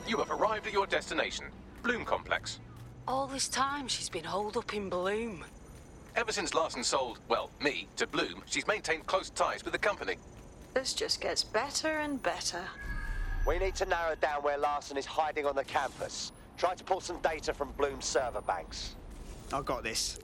You have arrived at your destination, Bloom Complex. All this time she's been holed up in Bloom. Ever since Larson sold, well, me, to Bloom, she's maintained close ties with the company. This just gets better and better. We need to narrow down where Larson is hiding on the campus. Try to pull some data from Bloom's server banks. I got this.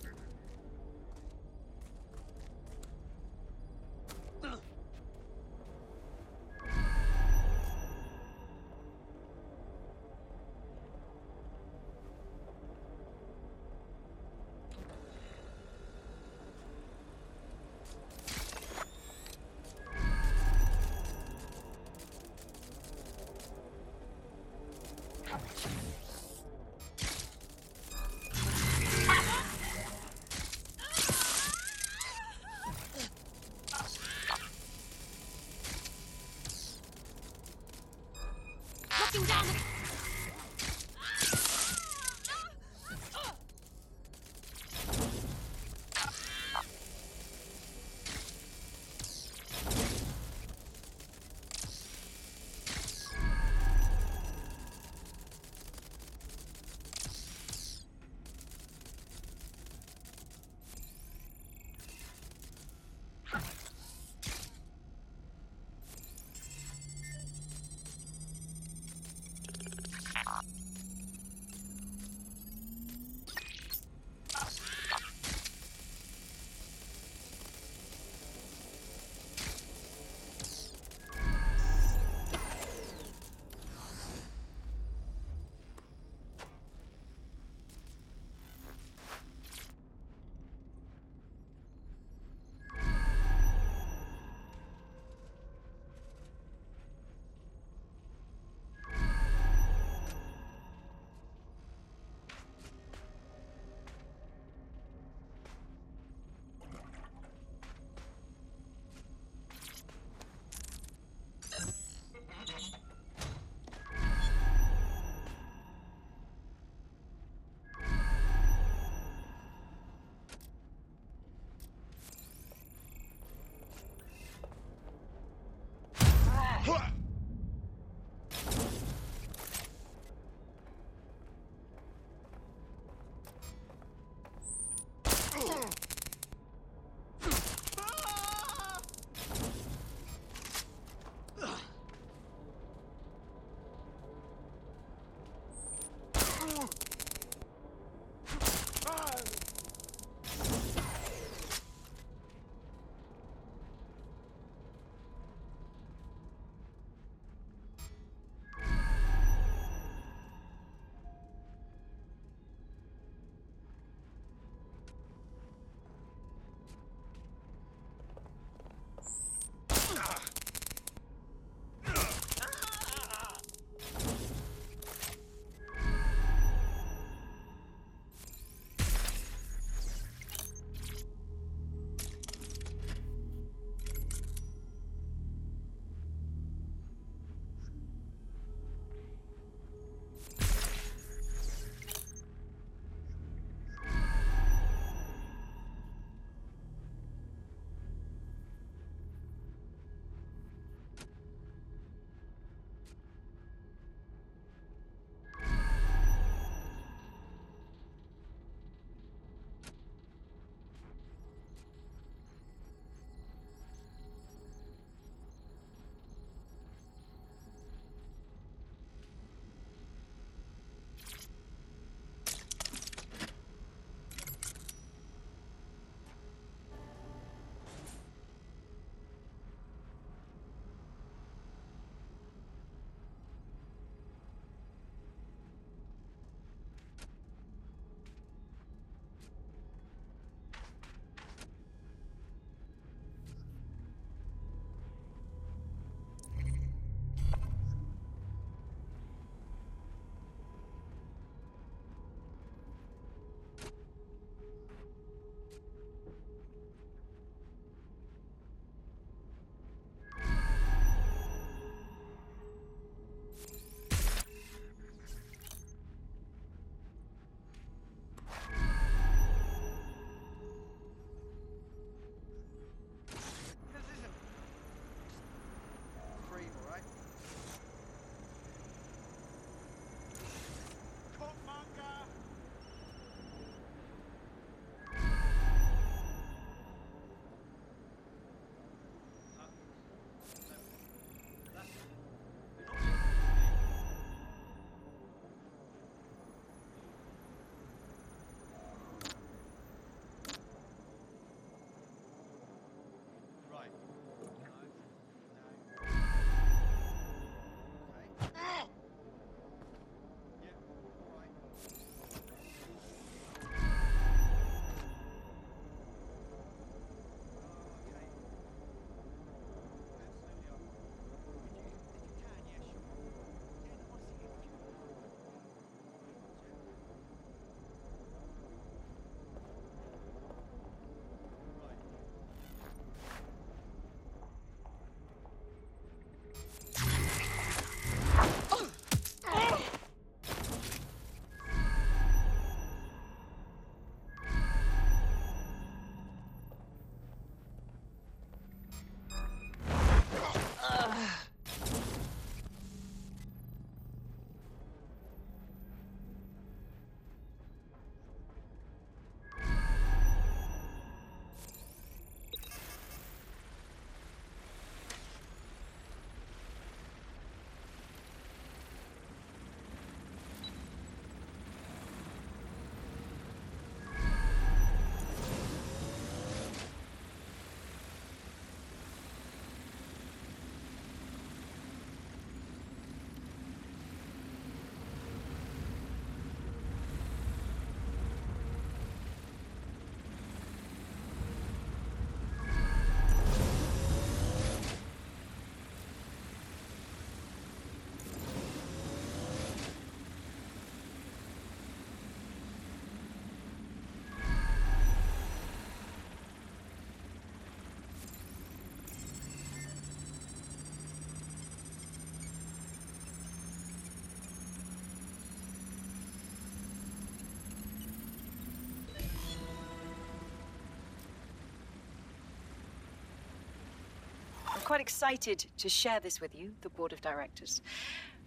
quite excited to share this with you, the board of directors.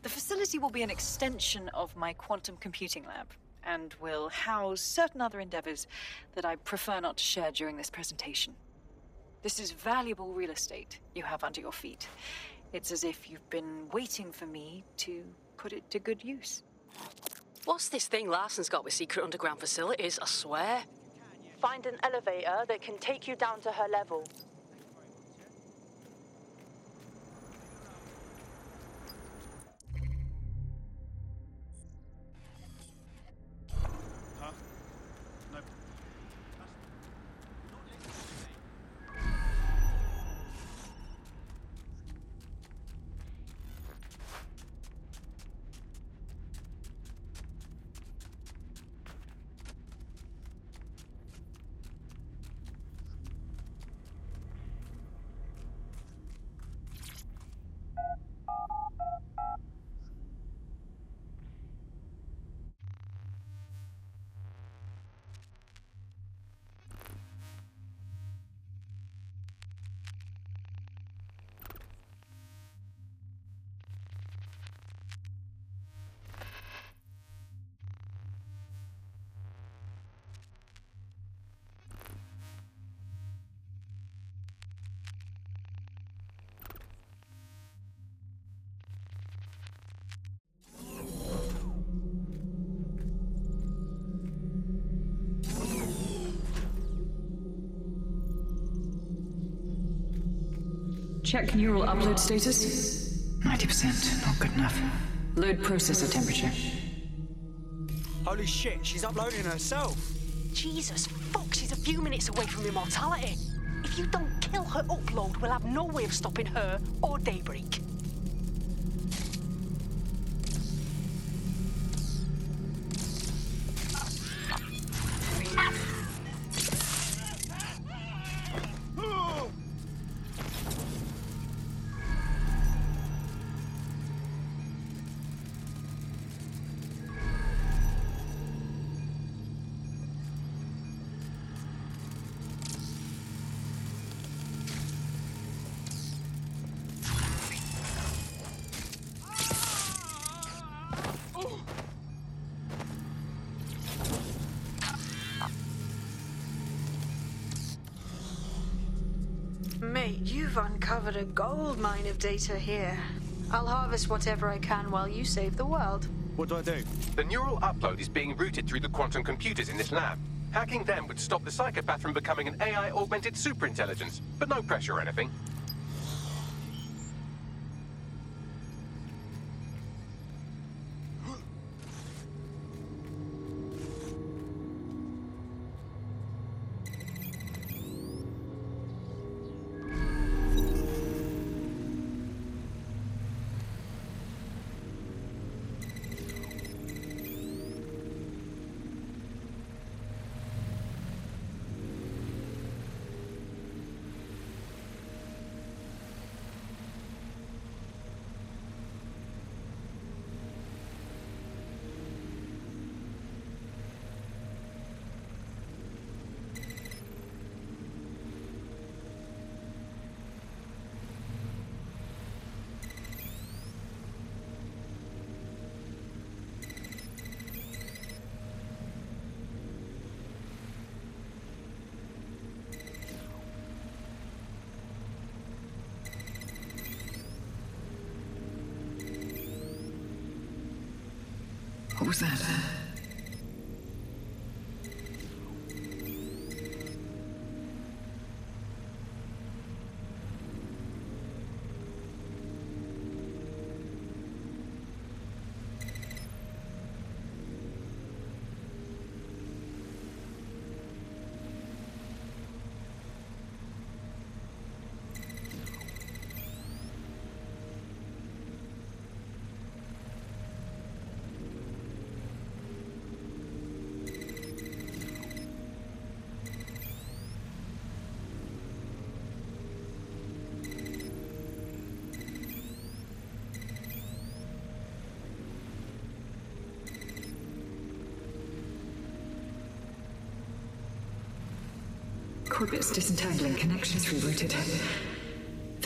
The facility will be an extension of my quantum computing lab, and will house certain other endeavors that I prefer not to share during this presentation. This is valuable real estate you have under your feet. It's as if you've been waiting for me to put it to good use. What's this thing Larson's got with secret underground facilities, I swear? Find an elevator that can take you down to her level. Huh? No. Check neural upload status. 90%, not good enough. Load processor temperature. Holy shit, she's uploading herself. Jesus fuck, she's a few minutes away from immortality. If you don't kill her upload, we'll have no way of stopping her or Daybreak. Mate, you've uncovered a gold mine of data here. I'll harvest whatever I can while you save the world. What do I do? The neural upload is being routed through the quantum computers in this lab. Hacking them would stop the psychopath from becoming an AI-augmented superintelligence, but no pressure or anything. What was that? Corbet's disentangling connections rerouted.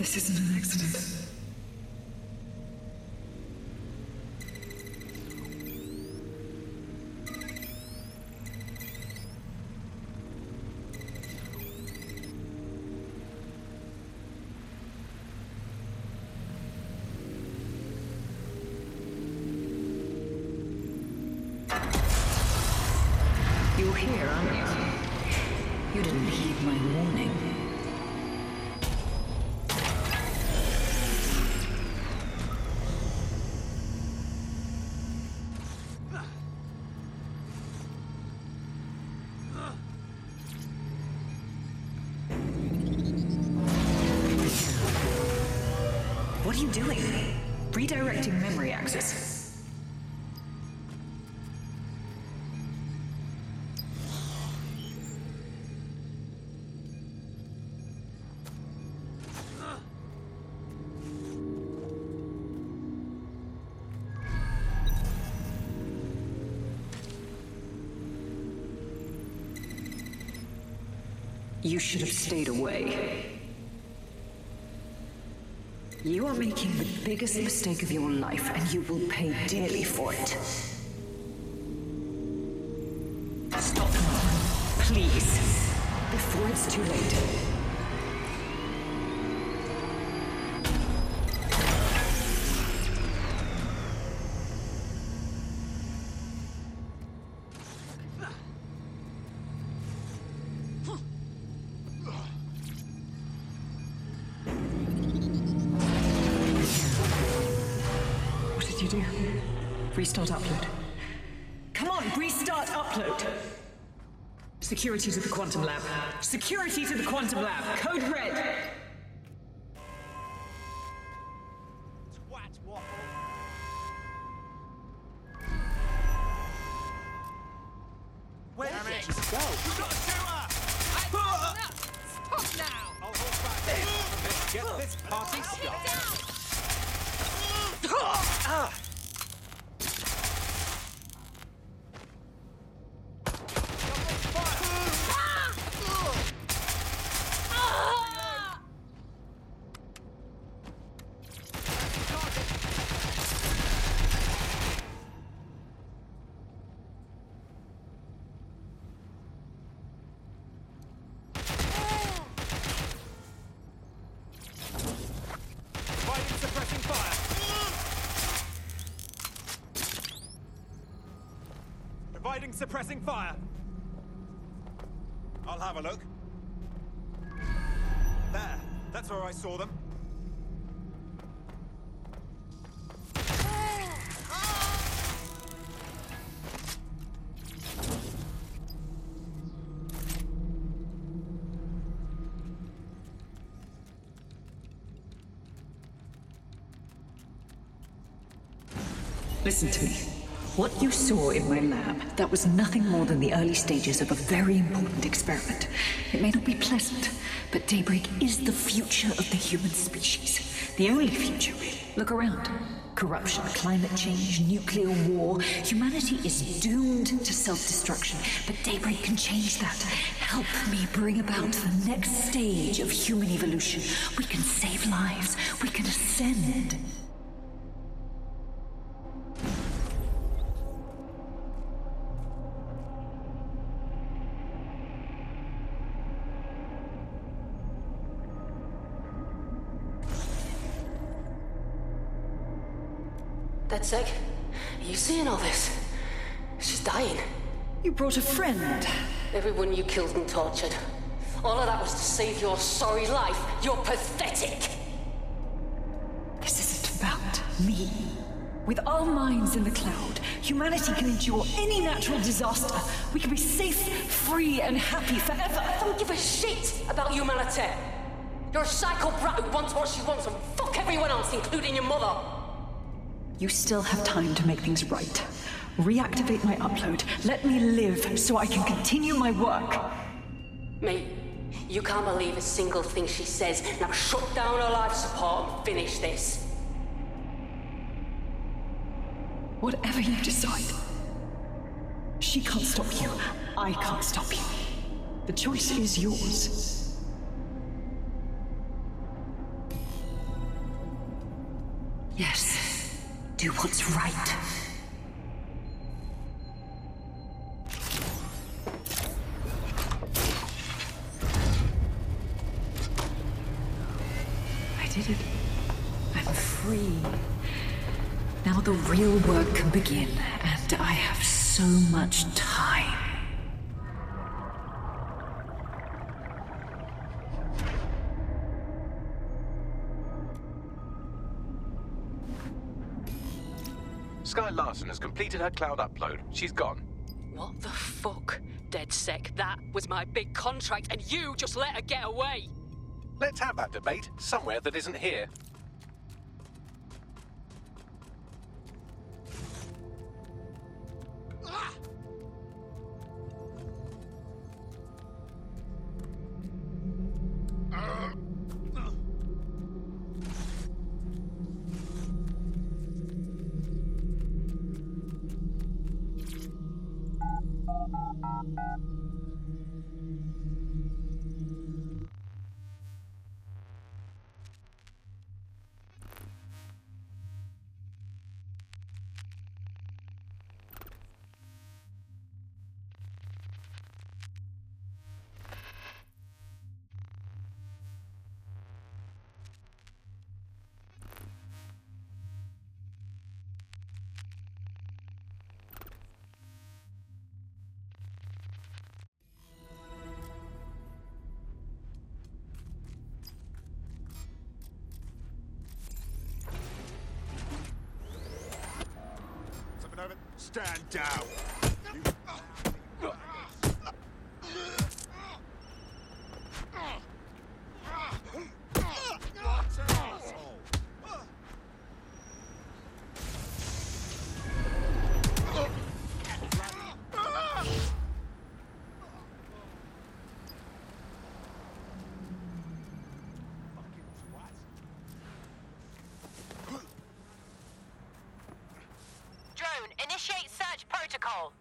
This isn't an accident. You're here, aren't you? You didn't heed my warning. What are you doing? Redirecting memory access. You should have stayed away. You are making the biggest mistake of your life, and you will pay dearly for it. Stop now, please, before it's too late. Restart upload. Come on, restart upload! Security to the quantum lab. Security to the quantum lab. Code red. Twat waffle. Where did you go? You got a shooter! Stop now! I'll hold back. Let's get this party started. Suppressing fire. I'll have a look. There. That's where I saw them. Listen to me. What you saw in my lab, that was nothing more than the early stages of a very important experiment. It may not be pleasant, but Daybreak is the future of the human species. The only future, really. Look around. Corruption, climate change, nuclear war. Humanity is doomed to self-destruction, but Daybreak can change that. Help me bring about the next stage of human evolution. We can save lives. We can ascend. DedSec, are you seeing all this? She's dying. You brought a friend. Everyone you killed and tortured. All of that was to save your sorry life. You're pathetic. This isn't about me. With our minds in the cloud, humanity can endure any natural disaster. We can be safe, free, and happy forever. I don't give a shit about humanity. You're a psycho brat who wants what she wants and fuck everyone else, including your mother. You still have time to make things right. Reactivate my upload. Let me live so I can continue my work. Mate, you can't believe a single thing she says. Now shut down her life support and finish this. Whatever you decide. She can't stop you. I can't stop you. The choice is yours. Do what's right. I did it. I'm free. Now the real work can begin, and I have so much time. Sky Larson has completed her cloud upload. She's gone. What the fuck? Dead sec, that was my big contract and you just let her get away! Let's have that debate somewhere that isn't here. Stand down. Initiate search protocol.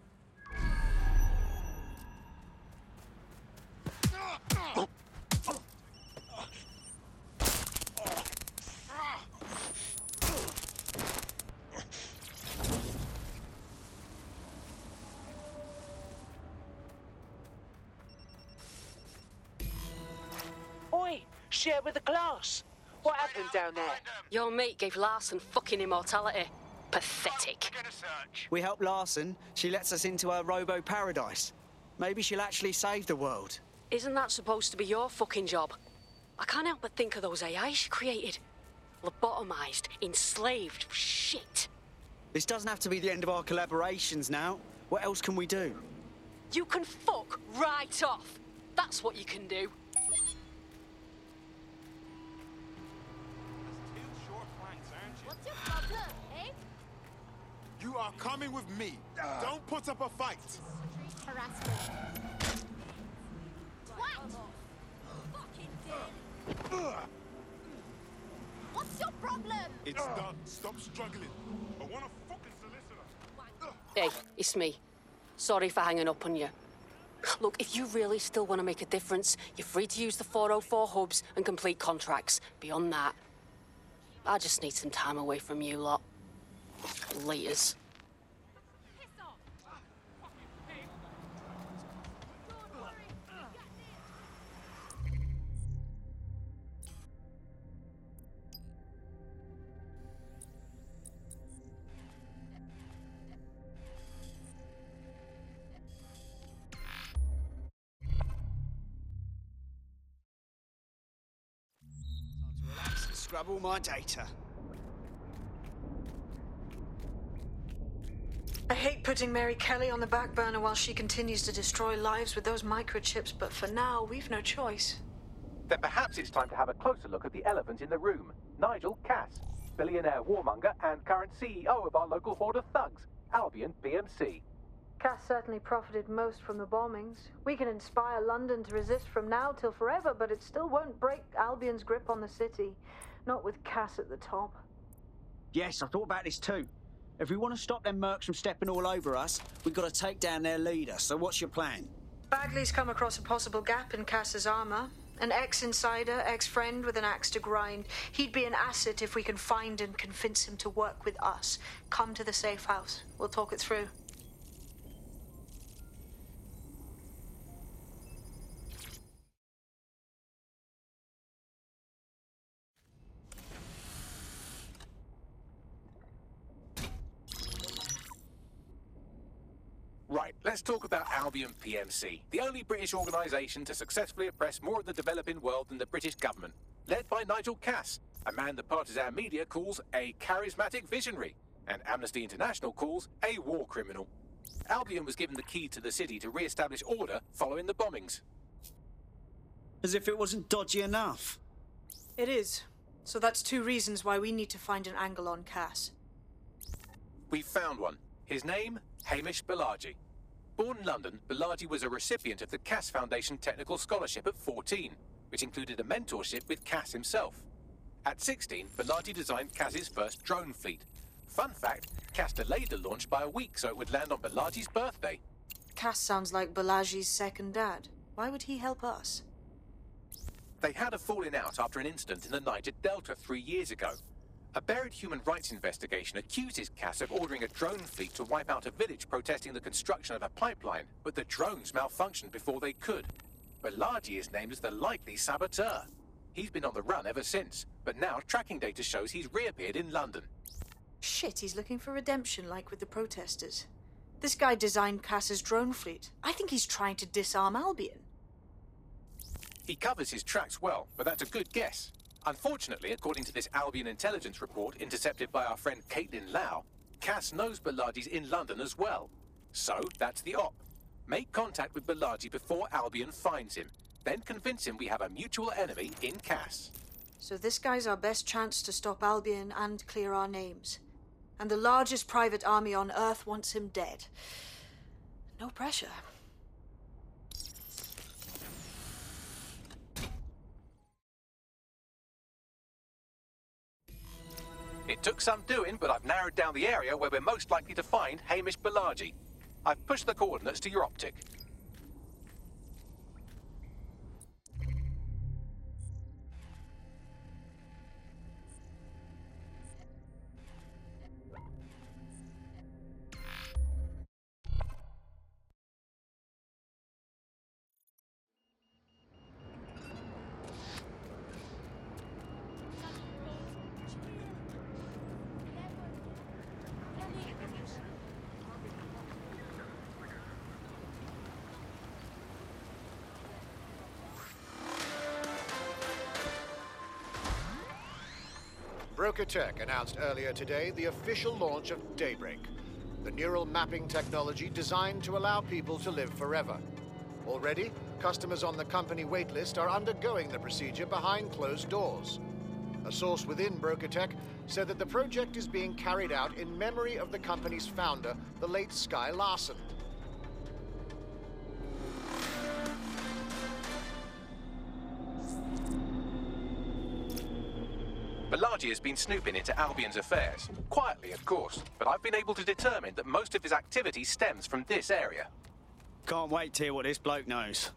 Oi, share with the glass. What happened down there? Your mate gave Larson fucking immortality. Pathetic. We help Larson. She lets us into her robo-paradise. Maybe she'll actually save the world. Isn't that supposed to be your fucking job? I can't help but think of those AI she created. Lobotomized, enslaved, shit. This doesn't have to be the end of our collaborations now. What else can we do? You can fuck right off. That's what you can do. What's your problem, eh? You are coming with me. Don't put up a fight. Street harassment. What? Fucking dead. What's your problem? It's done. Stop struggling. I want a fucking solicitor. Hey, it's me. Sorry for hanging up on you. Look, if you really still want to make a difference, you're free to use the 404 hubs and complete contracts. Beyond that, I just need some time away from you lot. Laters. Relax and scrub all my data. I hate putting Mary Kelly on the back burner while she continues to destroy lives with those microchips, but for now, we've no choice. Then perhaps it's time to have a closer look at the elephant in the room. Nigel Cass, billionaire warmonger and current CEO of our local horde of thugs, Albion PMC. Cass certainly profited most from the bombings. We can inspire London to resist from now till forever, but it still won't break Albion's grip on the city. Not with Cass at the top. Yes, I thought about this too. If we want to stop them mercs from stepping all over us, we've got to take down their leader. So what's your plan? Bagley's come across a possible gap in Cass's armor. An ex-insider, ex-friend with an axe to grind. He'd be an asset if we can find and convince him to work with us. Come to the safe house. We'll talk it through. Right, let's talk about Albion PMC, the only British organisation to successfully oppress more of the developing world than the British government, led by Nigel Cass, a man the partisan media calls a charismatic visionary, and Amnesty International calls a war criminal. Albion was given the key to the city to re-establish order following the bombings. As if it wasn't dodgy enough. It is. So that's 2 reasons why we need to find an angle on Cass. We've found one. His name, Hamish Balaji. Born in London, Balaji was a recipient of the Cass Foundation Technical Scholarship at 14, which included a mentorship with Cass himself. At 16, Balaji designed Cass's first drone fleet. Fun fact, Cass delayed the launch by a week so it would land on Balaji's birthday. Cass sounds like Balaji's second dad. Why would he help us? They had a falling out after an incident in the Niger Delta 3 years ago. A buried human rights investigation accuses Cass of ordering a drone fleet to wipe out a village protesting the construction of a pipeline, but the drones malfunctioned before they could. Balaji is named as the likely saboteur. He's been on the run ever since, but now tracking data shows he's reappeared in London. Shit, he's looking for redemption like with the protesters. This guy designed Cass's drone fleet. I think he's trying to disarm Albion. He covers his tracks well, but that's a good guess. Unfortunately, according to this Albion intelligence report intercepted by our friend Caitlin Lau, Cass knows Balaji's in London as well. So, that's the op. Make contact with Balaji before Albion finds him. Then convince him we have a mutual enemy in Cass. So this guy's our best chance to stop Albion and clear our names. And the largest private army on Earth wants him dead. No pressure. It took some doing, but I've narrowed down the area where we're most likely to find Hamish Balaji. I've pushed the coordinates to your optic. Broker Tech announced earlier today the official launch of Daybreak, the neural mapping technology designed to allow people to live forever. Already, customers on the company waitlist are undergoing the procedure behind closed doors. A source within Broker Tech said that the project is being carried out in memory of the company's founder, the late Sky Larson. Balaji has been snooping into Albion's affairs. Quietly, of course, but I've been able to determine that most of his activity stems from this area. Can't wait to hear what this bloke knows.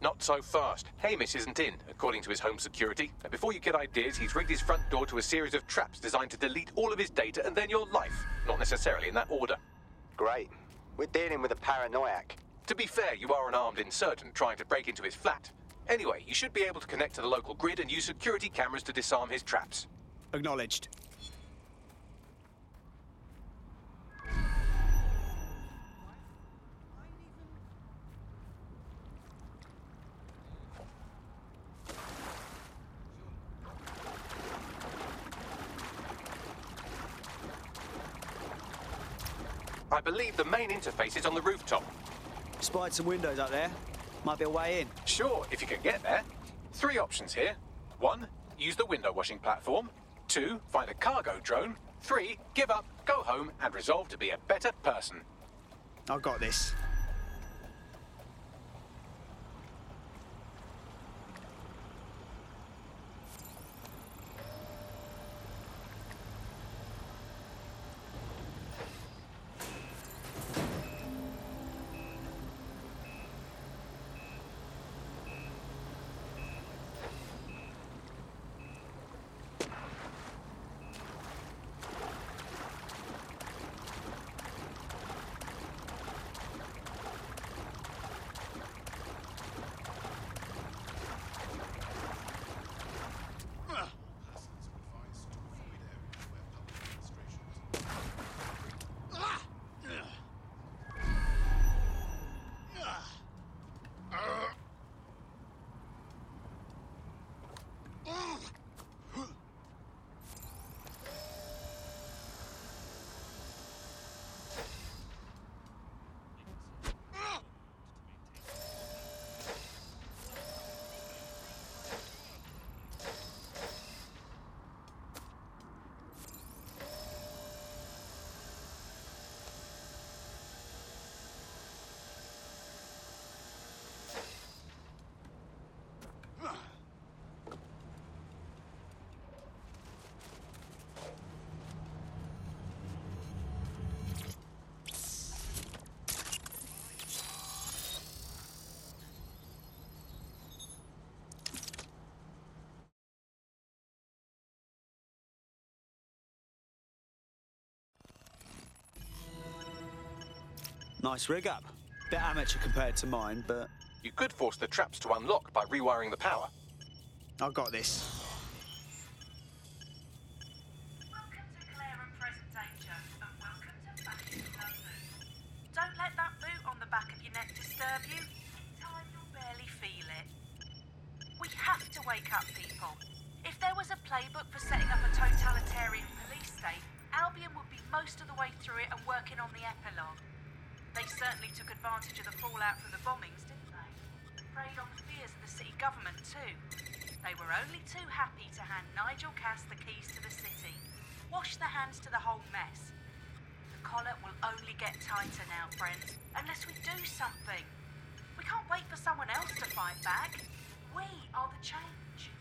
Not so fast. Hamish isn't in, according to his home security. And before you get ideas, he's rigged his front door to a series of traps designed to delete all of his data and then your life. Not necessarily in that order. Great. We're dealing with a paranoiac. To be fair, you are an armed insurgent trying to break into his flat. Anyway, you should be able to connect to the local grid and use security cameras to disarm his traps. Acknowledged. I believe the main interface is on the rooftop. Spied some windows up there. Might be a way in. Sure, if you can get there. 3 options here. 1, use the window washing platform. 2, find a cargo drone. 3, give up, go home, and resolve to be a better person. I've got this. Nice rig up. Bit amateur compared to mine, but... You could force the traps to unlock by rewiring the power. I've got this. Welcome to Claire and Present Danger, and welcome to Fashion London. Don't let that boot on the back of your neck disturb you. In time, you'll barely feel it. We have to wake up people. If there was a playbook for setting up a totalitarian police state, Albion would be most of the way through it and working on the epilogue. They certainly took advantage of the fallout from the bombings, didn't they? Preyed on the fears of the city government too. They were only too happy to hand Nigel Cass the keys to the city. Wash their hands to the whole mess. The collar will only get tighter now, friends, unless we do something. We can't wait for someone else to fight back. We are the change.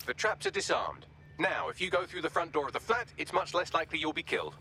The traps are disarmed. Now, if you go through the front door of the flat, it's much less likely you'll be killed.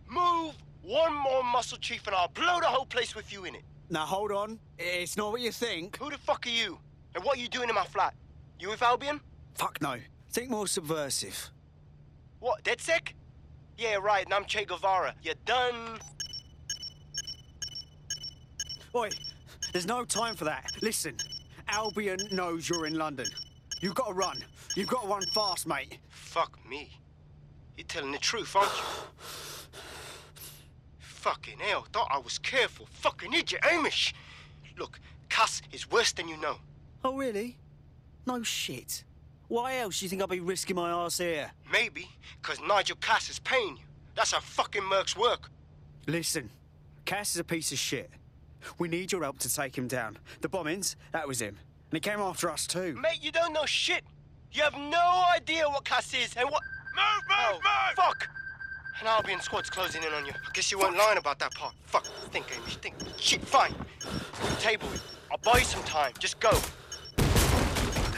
Move one more muscle, Chief, and I'll blow the whole place with you in it. Now, hold on. It's not what you think. Who the fuck are you? And what are you doing in my flat? You with Albion? Fuck no. Think more subversive. What, DedSec? Yeah, right, and I'm Che Guevara. You done? Oi, there's no time for that. Listen, Albion knows you're in London. You've got to run. You've got to run fast, mate. Fuck me. You're telling the truth, aren't you? Fucking hell, thought I was careful. Fucking idiot, Amish. Look, Cass is worse than you know. Oh, really? No shit. Why else do you think I'll be risking my arse here? Maybe, because Nigel Cass is paying you. That's how fucking Merc's work. Listen, Cass is a piece of shit. We need your help to take him down. The bombings, that was him. And he came after us too. Mate, you don't know shit. You have no idea what Cass is and what... Move! Fuck! An Albion squad's closing in on you. I guess you weren't lying about that part. Fuck. Think, Amish, think. Shit, fine. Table. I'll buy you some time. Just go.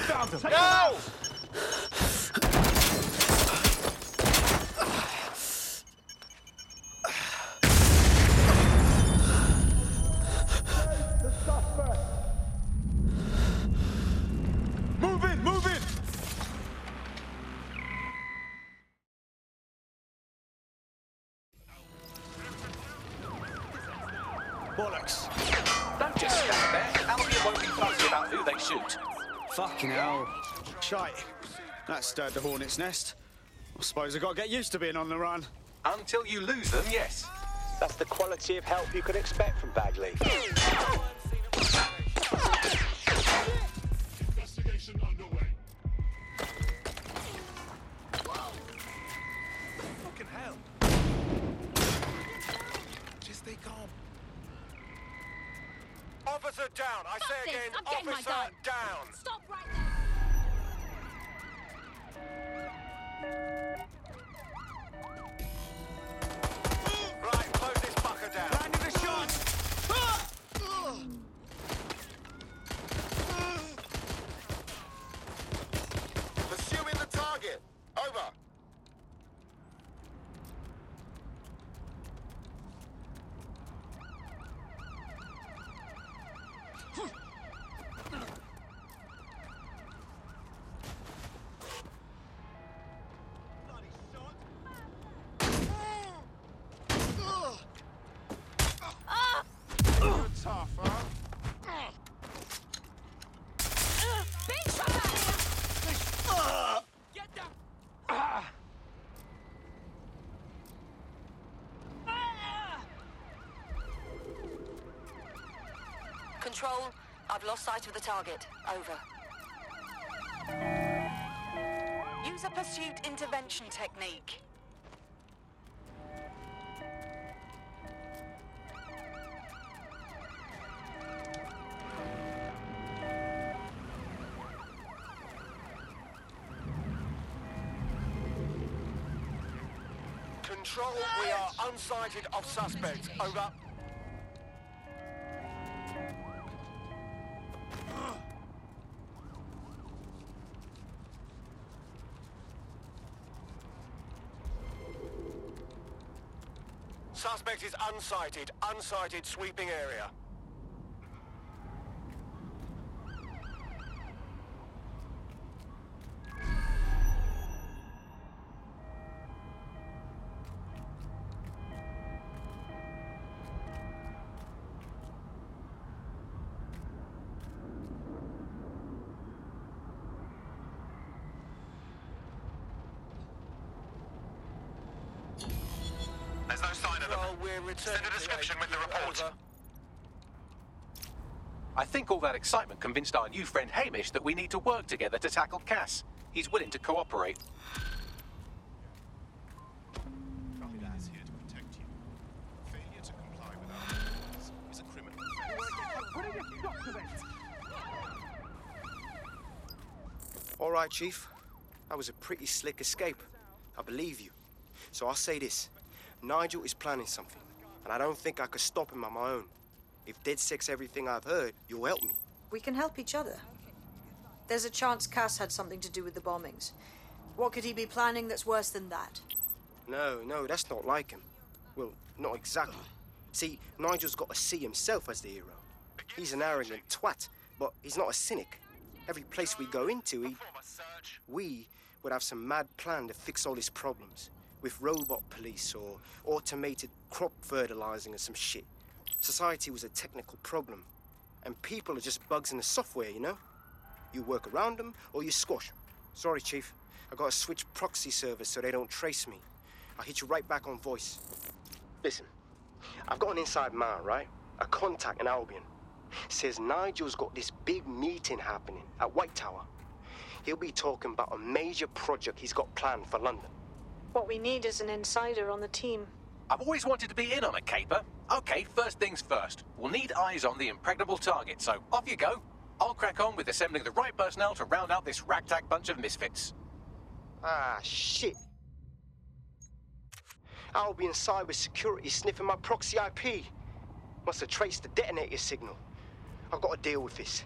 Found him! No! Move in! Bollocks. Don't just stand there. Albion won't be fussy about who they shoot. Fucking hell. Shite. That stirred the hornet's nest. I suppose I've got to get used to being on the run. Until you lose them, yes. That's the quality of help you could expect from Bagley. Investigation underway. Fucking hell. Just stay calm. Officer down! I say again, I'm getting my officer gun. down! Stop right Right, close this fucker down. Landing the shot! Pursuing the target. Over. You're tough, huh? Big shot at you! Get down! Control, I've lost sight of the target. Over. Use a pursuit intervention technique. Control, we are unsighted of suspect. Over. Suspect is unsighted. Unsighted sweeping area. There's no sign of them. Well, we're returning. Send a description with the report. Over. I think all that excitement convinced our new friend Hamish that we need to work together to tackle Cass. He's willing to cooperate. Is here to protect you. Failure to comply with our orders is a criminal offense. All right, Chief. That was a pretty slick escape. I believe you. So I'll say this. Nigel is planning something, and I don't think I could stop him on my own. If DedSec's everything I've heard, you'll help me. We can help each other. There's a chance Cass had something to do with the bombings. What could he be planning that's worse than that? No, that's not like him. Well, not exactly. See, Nigel's got to see himself as the hero. He's an arrogant twat, but he's not a cynic. Every place we go into, we would have some mad plan to fix all his problems. With robot police or automated crop fertilizing or some shit. Society was a technical problem. And people are just bugs in the software, you know? You work around them or you squash them. Sorry, Chief. I gotta switch proxy servers so they don't trace me. I'll hit you right back on voice. Listen, I've got an inside man, right? A contact in Albion. Says Nigel's got this big meeting happening at White Tower. He'll be talking about a major project he's got planned for London. What we need is an insider on the team. I've always wanted to be in on a caper. Okay, first things first. We'll need eyes on the impregnable target, so off you go. I'll crack on with assembling the right personnel to round out this ragtag bunch of misfits. Ah, shit. Albion cybersecurity sniffing my proxy IP. Must have traced the detonator signal. I've got to deal with this.